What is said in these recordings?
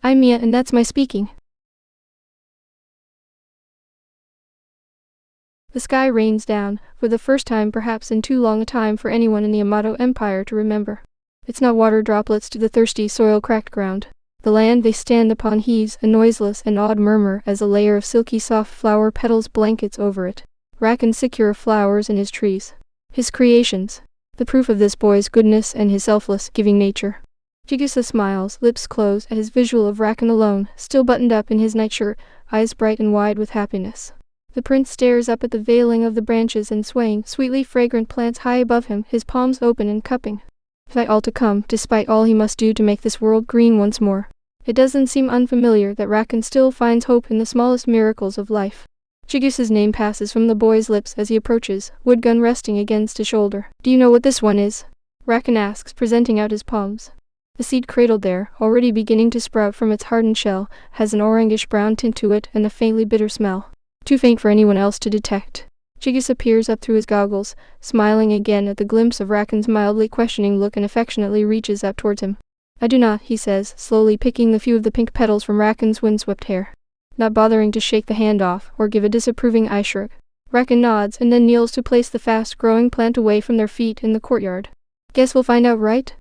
I'm Mia and that's my speaking. The sky rains down, for the first time perhaps in too long a time for anyone in the Amato Empire to remember. It's not water droplets to the thirsty soil-cracked ground. The land they stand upon heaves a noiseless and odd murmur as a layer of silky soft flower petals blankets over it. Rakan secure flowers in his trees. His creations. The proof of this boy's goodness and his selfless, giving nature. Chigusa smiles, lips closed at his visual of Rakan alone, still buttoned up in his nightshirt, eyes bright and wide with happiness. The prince stares up at the veiling of the branches and swaying, sweetly fragrant plants high above him, his palms open and cupping. Fight all to come, despite all he must do to make this world green once more. It doesn't seem unfamiliar that Rakan still finds hope in the smallest miracles of life. Chigusa's name passes from the boy's lips as he approaches, wood gun resting against his shoulder. Do you know what this one is? Rakan asks, presenting out his palms. The seed cradled there, already beginning to sprout from its hardened shell, has an orangish-brown tint to it and a faintly bitter smell. Too faint for anyone else to detect. Chigusa peers up through his goggles, smiling again at the glimpse of Rakan's mildly questioning look and affectionately reaches up towards him. I do not, he says, slowly picking the few of the pink petals from Rakan's windswept hair. Not bothering to shake the hand off or give a disapproving eye shrug. Rakan nods and then kneels to place the fast-growing plant away from their feet in the courtyard. Guess we'll find out, right?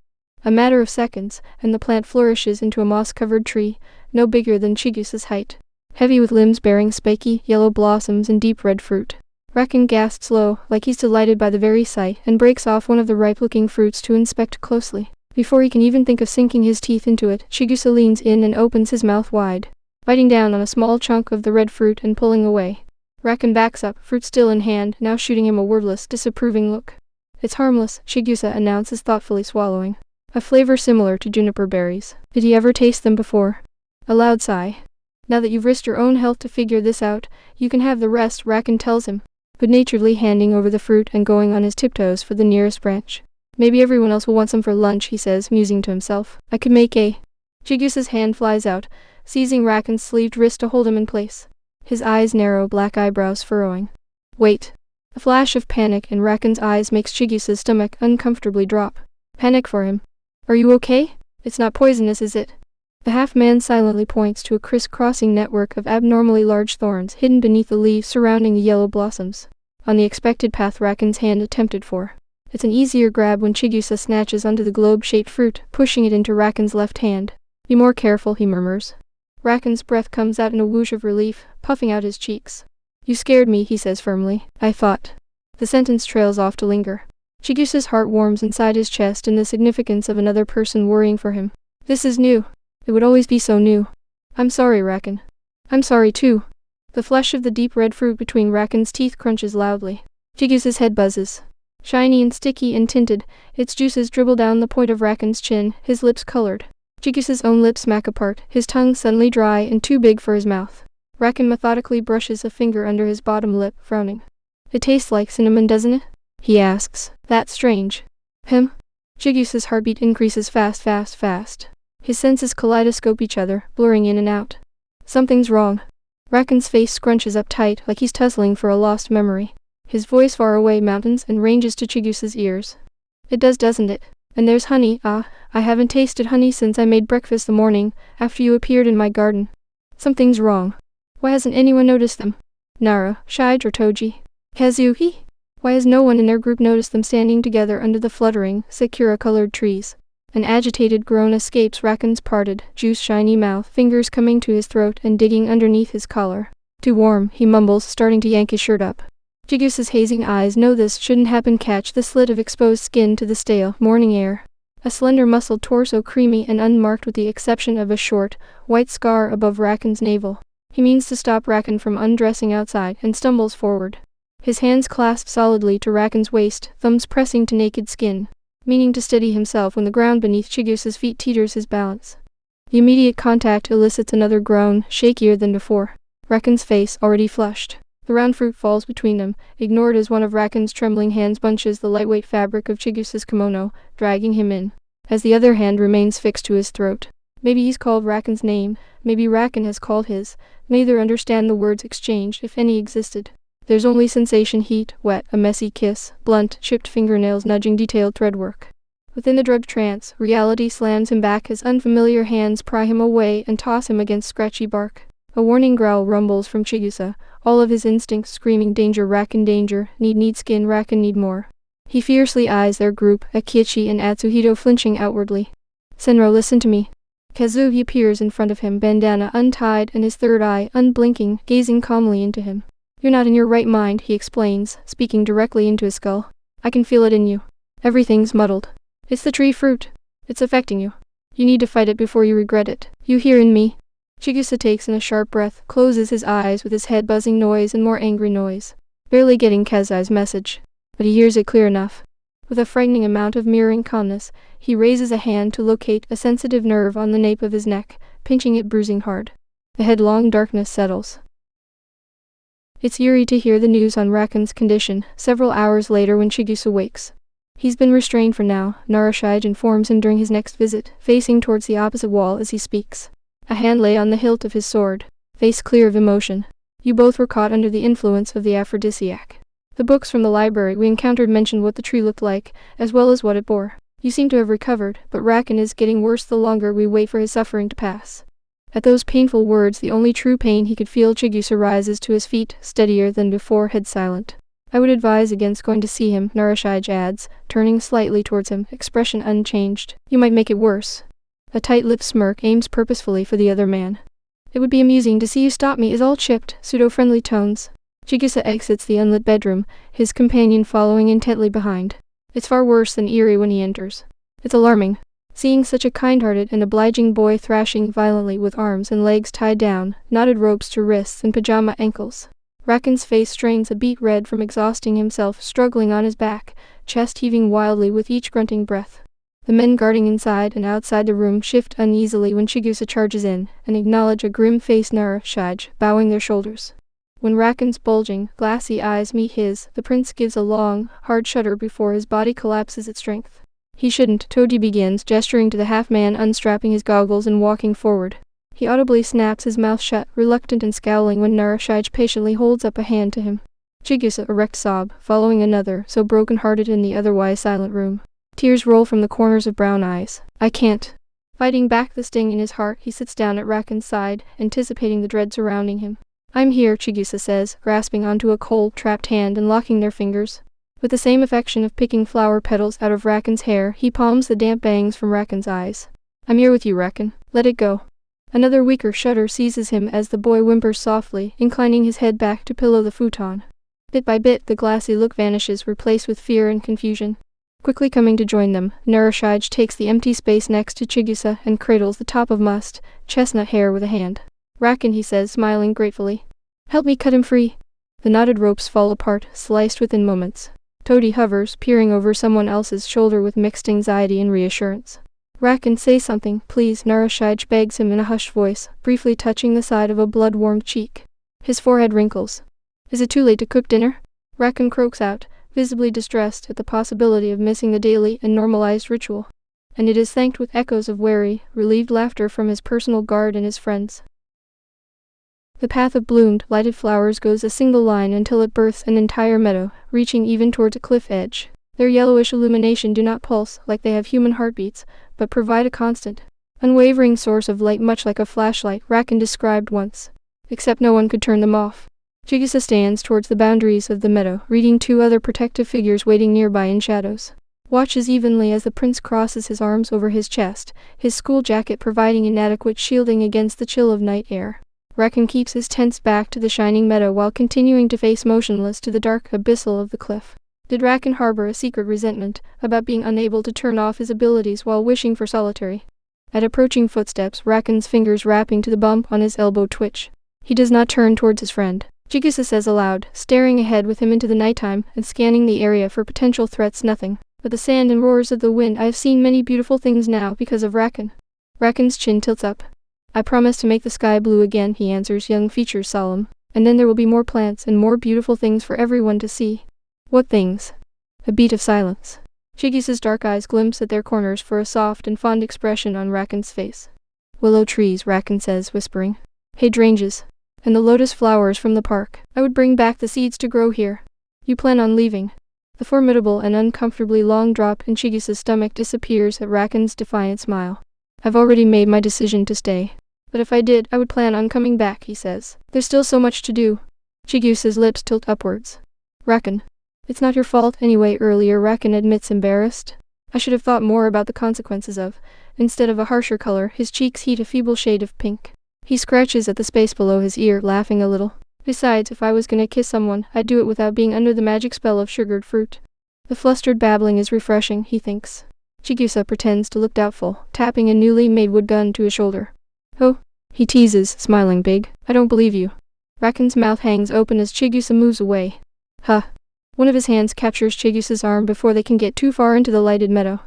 A matter of seconds, and the plant flourishes into a moss-covered tree, no bigger than Chigusa's height. Heavy with limbs bearing spiky, yellow blossoms and deep red fruit. Rakan gasps low, like he's delighted by the very sight, and breaks off one of the ripe-looking fruits to inspect closely. Before he can even think of sinking his teeth into it, Chigusa leans in and opens his mouth wide, biting down on a small chunk of the red fruit and pulling away. Rakan backs up, fruit still in hand, now shooting him a wordless, disapproving look. It's harmless, Chigusa announces, thoughtfully swallowing. A flavor similar to juniper berries. Did he ever taste them before? A loud sigh. Now that you've risked your own health to figure this out, you can have the rest, Rakan tells him, good-naturedly handing over the fruit and going on his tiptoes for the nearest branch. Maybe everyone else will want some for lunch, he says, musing to himself. I could make a... Chigusa's hand flies out, seizing Rakan's sleeved wrist to hold him in place. His eyes narrow, black eyebrows furrowing. Wait. A flash of panic in Rakan's eyes makes Chigusa's stomach uncomfortably drop. Panic for him. Are you okay? It's not poisonous, is it? The half-man silently points to a criss-crossing network of abnormally large thorns hidden beneath the leaves surrounding the yellow blossoms. On the expected path Rakan's hand attempted for. It's an easier grab when Chigusa snatches onto the globe-shaped fruit, pushing it into Rakan's left hand. Be more careful, he murmurs. Rakan's breath comes out in a whoosh of relief, puffing out his cheeks. You scared me, he says firmly. I thought. The sentence trails off to linger. Chigusa's heart warms inside his chest in the significance of another person worrying for him. This is new. It would always be so new. I'm sorry, Rakan. I'm sorry too. The flesh of the deep red fruit between Rakan's teeth crunches loudly. Chigusa's head buzzes. Shiny and sticky and tinted, its juices dribble down the point of Rakan's chin, his lips colored. Chigusa's own lips smack apart, his tongue suddenly dry and too big for his mouth. Rakan methodically brushes a finger under his bottom lip, frowning. It tastes like cinnamon, doesn't it? He asks. That's strange. Chigusa's heartbeat increases fast. His senses kaleidoscope each other, blurring in and out. Something's wrong. Rakan's face scrunches up tight, like he's tussling for a lost memory. His voice far away mountains and ranges to Chigusa's ears. It does, doesn't it? And there's honey. I haven't tasted honey since I made breakfast the morning, after you appeared in my garden. Something's wrong. Why hasn't anyone noticed them? Nara, Shige or Toji? Kazuhi? Why has no one in their group noticed them standing together under the fluttering, sakura-colored trees? An agitated groan escapes Rakan's parted, juice-shiny mouth, fingers coming to his throat and digging underneath his collar. Too warm, he mumbles, starting to yank his shirt up. Chigusa's hazing eyes know this shouldn't happen. Catch the slit of exposed skin to the stale, morning air. A slender muscled torso, creamy and unmarked with the exception of a short, white scar above Rakan's navel. He means to stop Rakan from undressing outside and stumbles forward. His hands clasp solidly to Rakan's waist, thumbs pressing to naked skin, meaning to steady himself when the ground beneath Chigusa's feet teeters his balance. The immediate contact elicits another groan, shakier than before. Rakan's face already flushed. The round fruit falls between them, ignored as one of Rakan's trembling hands bunches the lightweight fabric of Chigusa's kimono, dragging him in, as the other hand remains fixed to his throat. Maybe he's called Rakan's name, maybe Rakan has called his. Neither understand the words exchanged, if any existed. There's only sensation, heat, wet, a messy kiss, blunt, chipped fingernails nudging detailed threadwork. Within the drugged trance, reality slams him back as unfamiliar hands pry him away and toss him against scratchy bark. A warning growl rumbles from Chigusa, all of his instincts screaming danger, Rakan danger, need skin, Rakan need more. He fiercely eyes their group, Akichi and Atsuhito flinching outwardly. Senro, listen to me. Kazuki appears in front of him, bandana untied and his third eye unblinking, gazing calmly into him. You're not in your right mind, he explains, speaking directly into his skull. I can feel it in you. Everything's muddled. It's the tree fruit. It's affecting you. You need to fight it before you regret it. You hear in me? Chigusa takes in a sharp breath, closes his eyes with his head buzzing noise and more angry noise. Barely getting Kezai's message. But he hears it clear enough. With a frightening amount of mirroring calmness, he raises a hand to locate a sensitive nerve on the nape of his neck, pinching it, bruising hard. The headlong darkness settles. It's eerie to hear the news on Rakan's condition, several hours later when Chigusa wakes. He's been restrained for now, Narashige informs him during his next visit, facing towards the opposite wall as he speaks. A hand lay on the hilt of his sword, face clear of emotion. You both were caught under the influence of the aphrodisiac. The books from the library we encountered mentioned what the tree looked like, as well as what it bore. You seem to have recovered, but Rakan is getting worse the longer we wait for his suffering to pass. At those painful words, the only true pain he could feel, Chigusa rises to his feet, steadier than before, head silent. I would advise against going to see him, Narashige adds, turning slightly towards him, expression unchanged. You might make it worse. A tight-lipped smirk aims purposefully for the other man. It would be amusing to see you stop me, is all chipped, pseudo-friendly tones. Chigusa exits the unlit bedroom, his companion following intently behind. It's far worse than eerie when he enters. It's alarming. Seeing such a kind-hearted and obliging boy thrashing violently with arms and legs tied down, knotted ropes to wrists and pajama ankles. Rakan's face strains a beet red from exhausting himself, struggling on his back, chest heaving wildly with each grunting breath. The men guarding inside and outside the room shift uneasily when Chigusa charges in, and acknowledge a grim-faced Narashige, bowing their shoulders. When Rakan's bulging, glassy eyes meet his, the prince gives a long, hard shudder before his body collapses at strength. He shouldn't, Toji begins, gesturing to the half-man unstrapping his goggles and walking forward. He audibly snaps his mouth shut, reluctant and scowling when Narashige patiently holds up a hand to him. Chigusa erect sob, following another, so broken-hearted in the otherwise silent room. Tears roll from the corners of brown eyes. I can't. Fighting back the sting in his heart, he sits down at Rakan's side, anticipating the dread surrounding him. I'm here, Chigusa says, grasping onto a cold, trapped hand and locking their fingers. With the same affection of picking flower petals out of Rakan's hair, he palms the damp bangs from Rakan's eyes. I'm here with you, Rakan. Let it go. Another weaker shudder seizes him as the boy whimpers softly, inclining his head back to pillow the futon. Bit by bit, the glassy look vanishes, replaced with fear and confusion. Quickly coming to join them, Narashige takes the empty space next to Chigusa and cradles the top of mussed, chestnut hair with a hand. Rakan, he says, smiling gratefully. Help me cut him free. The knotted ropes fall apart, sliced within moments. Toji hovers, peering over someone else's shoulder with mixed anxiety and reassurance. Rakan, say something, please, Narashige begs him in a hushed voice, briefly touching the side of a blood-warmed cheek. His forehead wrinkles. Is it too late to cook dinner? Rakan croaks out, visibly distressed at the possibility of missing the daily and normalized ritual. And it is thanked with echoes of wary, relieved laughter from his personal guard and his friends. The path of bloomed, lighted flowers goes a single line until it births an entire meadow, reaching even towards a cliff edge. Their yellowish illumination do not pulse like they have human heartbeats, but provide a constant, unwavering source of light, much like a flashlight, Rakan described once. Except no one could turn them off. Chigusa stands towards the boundaries of the meadow, reading two other protective figures waiting nearby in shadows. Watches evenly as the prince crosses his arms over his chest, his school jacket providing inadequate shielding against the chill of night air. Rakan keeps his tense back to the shining meadow while continuing to face motionless to the dark abyssal of the cliff. Did Rakan harbor a secret resentment about being unable to turn off his abilities while wishing for solitary? At approaching footsteps, Rakan's fingers rapping to the bump on his elbow twitch. He does not turn towards his friend. Chigusa says aloud, staring ahead with him into the nighttime and scanning the area for potential threats. Nothing but the sand and roars of the wind. I have seen many beautiful things now because of Rakan. Rakan's chin tilts up. I promise to make the sky blue again, he answers, young features solemn. And then there will be more plants and more beautiful things for everyone to see. What things? A beat of silence. Chigusa's dark eyes glimpse at their corners for a soft and fond expression on Rakan's face. Willow trees, Rakan says, whispering. Hydrangeas. And the lotus flowers from the park. I would bring back the seeds to grow here. You plan on leaving? The formidable and uncomfortably long drop in Chigusa's stomach disappears at Rakan's defiant smile. I've already made my decision to stay. But if I did, I would plan on coming back, he says. There's still so much to do. Chigusa's lips tilt upwards. Rakan. It's not your fault anyway. Earlier, Rakan admits, embarrassed. I should have thought more about the consequences of. Instead of a harsher color, his cheeks heat a feeble shade of pink. He scratches at the space below his ear, laughing a little. Besides, if I was gonna kiss someone, I'd do it without being under the magic spell of sugared fruit. The flustered babbling is refreshing, he thinks. Chigusa pretends to look doubtful, tapping a newly made wood gun to his shoulder. Oh, he teases, smiling big. I don't believe you. Rakan's mouth hangs open as Chigusa moves away. Huh. One of his hands captures Chigusa's arm before they can get too far into the lighted meadow.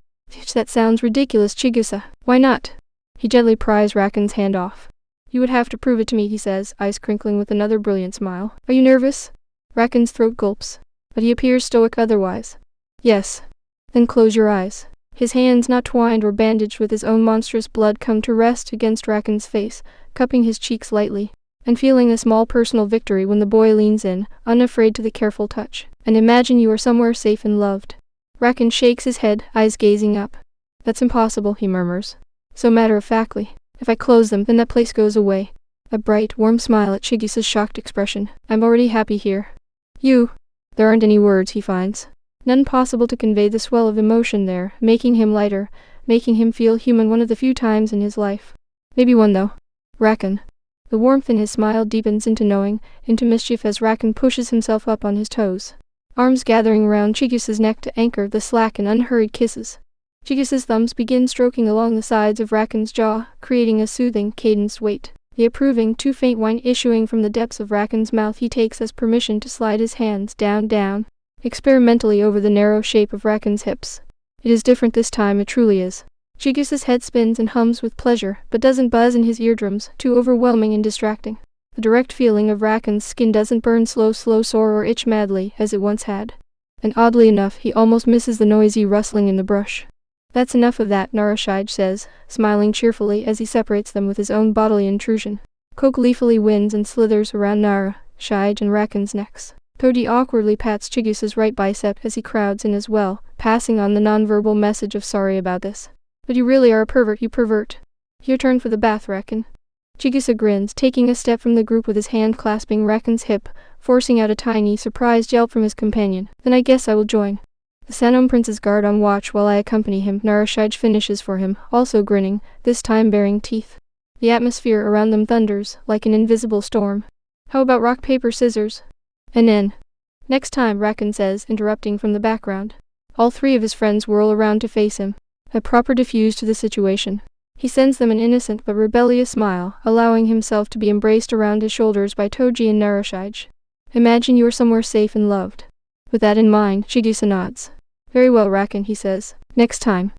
That sounds ridiculous, Chigusa. Why not? He gently pries Rakan's hand off. You would have to prove it to me, he says, eyes crinkling with another brilliant smile. Are you nervous? Rakan's throat gulps, but he appears stoic otherwise. Yes. Then close your eyes. His hands, not twined or bandaged with his own monstrous blood, come to rest against Rakan's face, cupping his cheeks lightly, and feeling a small personal victory when the boy leans in, unafraid to the careful touch. And imagine you are somewhere safe and loved. Rakan shakes his head, eyes gazing up. That's impossible, he murmurs. So matter-of-factly. If I close them, then that place goes away. A bright, warm smile at Chigusa's shocked expression. I'm already happy here. You. There aren't any words, he finds. None possible to convey the swell of emotion there, making him lighter, making him feel human one of the few times in his life. Maybe one though. Rakan. The warmth in his smile deepens into knowing, into mischief as Rakan pushes himself up on his toes. Arms gathering around Chigusa's neck to anchor the slack and unhurried kisses. Chigusa's thumbs begin stroking along the sides of Rakan's jaw, creating a soothing, cadenced weight. The approving, too faint whine issuing from the depths of Rakan's mouth he takes as permission to slide his hands down, experimentally over the narrow shape of Rakan's hips. It is different this time, it truly is. Chigusa's head spins and hums with pleasure, but doesn't buzz in his eardrums, too overwhelming and distracting. The direct feeling of Rakan's skin doesn't burn slow, sore or itch madly, as it once had. And oddly enough, he almost misses the noisy rustling in the brush. That's enough of that, Narashide says, smiling cheerfully as he separates them with his own bodily intrusion. Coke leafily winds and slithers around Nara, Shige and Rakan's necks. Todi awkwardly pats Chigusa's right bicep as he crowds in as well, passing on the nonverbal message of sorry about this. But you really are a pervert, you pervert. Your turn for the bath, Rakan. Chigusa grins, taking a step from the group with his hand clasping Rakan's hip, forcing out a tiny, surprised yelp from his companion. Then I guess I will join. The Sanom Prince's guard on watch while I accompany him, Narashide finishes for him, also grinning, this time baring teeth. The atmosphere around them thunders, like an invisible storm. How about rock, paper, scissors? And then. Next time, Rakan says, interrupting from the background. All three of his friends whirl around to face him. A proper diffuse to the situation. He sends them an innocent but rebellious smile, allowing himself to be embraced around his shoulders by Toji and Narashide. Imagine you are somewhere safe and loved. With that in mind, Chigusa nods. Very well, Rakan, he says. Next time.